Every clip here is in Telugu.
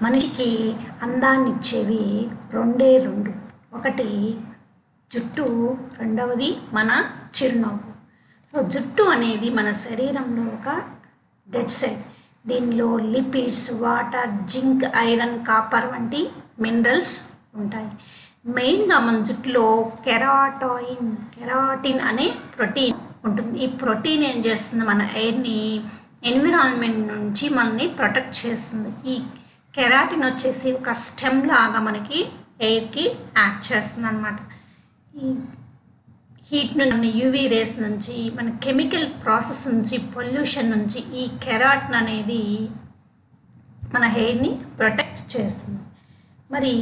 మనిషికి అందాన్నిచ్చేవి రెండే రెండు. ఒకటి జుట్టు, రెండవది మన చిరునవ్వు. సో జుట్టు అనేది మన శరీరంలో ఒక డెడ్ సెల్. దీనిలో lipids, water, zinc, iron, copper వంటి మినరల్స్ ఉంటాయి. మెయిన్గా మన జుట్టులో కెరాటిన్ అనే ప్రోటీన్ ఉంటుంది. ఈ ప్రోటీన్ ఏం చేస్తుంది, మన ఎయిర్ని ఎన్విరాన్మెంట్ నుంచి మనల్ని ప్రొటెక్ట్ చేస్తుంది. ఈ కెరాటిన్ వచ్చేసి ఒక స్టెమ్ లాగా మనకి ఎయిర్కి యాక్ట్ చేస్తుంది అనమాట. ఈ హీట్ నుంచి, యూవీ రేస్ నుంచి, మన కెమికల్ ప్రాసెస్ నుంచి, పొల్యూషన్ నుంచి ఈ కెరాటిన్ అనేది మన హెయిర్ని ప్రొటెక్ట్ చేస్తుంది. మరి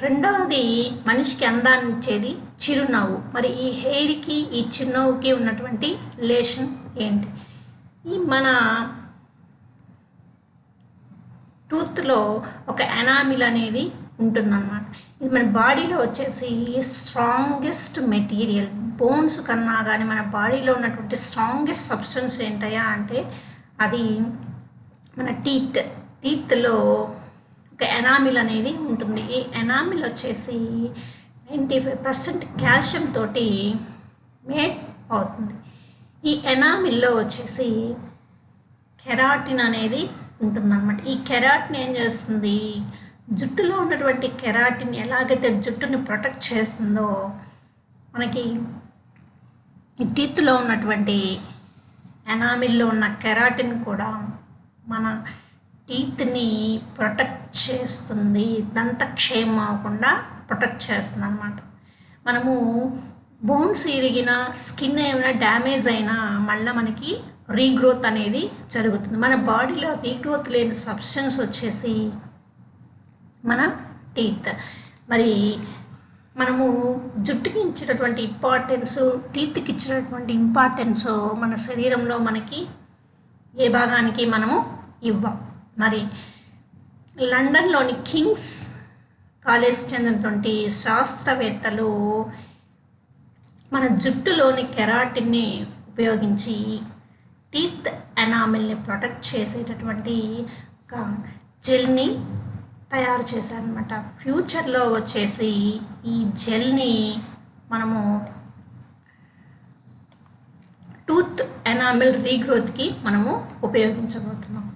రెండవది మనిషికి అందాన్ని ఇచ్చేది చిరునవ్వు. మరి ఈ హెయిర్కి ఈ చిరునవ్వుకి ఉన్నటువంటి రిలేషన్ ఏంటి? ఈ మన టూత్లో ఒక ఎనామిల్ అనేది ఉంటుందన్నమాట. ఇది మన బాడీలో వచ్చేసి స్ట్రాంగెస్ట్ మెటీరియల్. బోన్స్ కన్నా కానీ మన బాడీలో ఉన్నటువంటి స్ట్రాంగెస్ట్ సబ్స్టెన్స్ ఏంటయ్యా అంటే అది మన టీత్లో ఒక ఎనామిల్ అనేది ఉంటుంది. ఈ ఎనామిల్ వచ్చేసి 95% కాల్షియం తోటి మేడ్ అవుతుంది. ఈ ఎనామిల్లో వచ్చేసి కెరాటిన్ అనేది ఉంటుందన్నమాట. ఈ కెరాటిన్ ఏం చేస్తుంది, జుట్టులో ఉన్నటువంటి కెరాటిన్ ఎలాగైతే జుట్టుని ప్రొటెక్ట్ చేస్తుందో మనకి ఈ టీత్లో ఉన్నటువంటి ఎనామిల్లో ఉన్న కెరాటిన్ కూడా మన టీత్ని ప్రొటెక్ట్ చేస్తుంది. దంతక్షేమం అవ్వకుండా ప్రొటెక్ట్ చేస్తుంది అన్నమాట. మనము బోన్స్ ఇరిగిన, స్కిన్ ఏమైనా డ్యామేజ్ అయినా మళ్ళీ మనకి రీగ్రోత్ అనేది జరుగుతుంది. మన బాడీలో రీగ్రోత్ లేని సబ్స్టెన్స్ వచ్చేసి మన టీత్. మరి మనము జుట్టుకి ఇచ్చినటువంటి ఇంపార్టెన్స్, టీత్కి ఇచ్చినటువంటి ఇంపార్టెన్స్ మన శరీరంలో మనకి ఏ భాగానికి మనము ఇవ్వం. మరి లండన్లోని కింగ్స్ కాలేజ్ చెందినటువంటి శాస్త్రవేత్తలు మన జుట్టులోని కెరాటిన్ని ఉపయోగించి టీత్ ఎనామిల్ని ప్రొటెక్ట్ చేసేటటువంటి ఒక జెల్ని తయారు చేశారనమాట. ఫ్యూచర్లో వచ్చేసి ఈ జెల్ని మనము టూత్ ఎనామిల్ రీగ్రోత్కి మనము ఉపయోగించబోతున్నాం.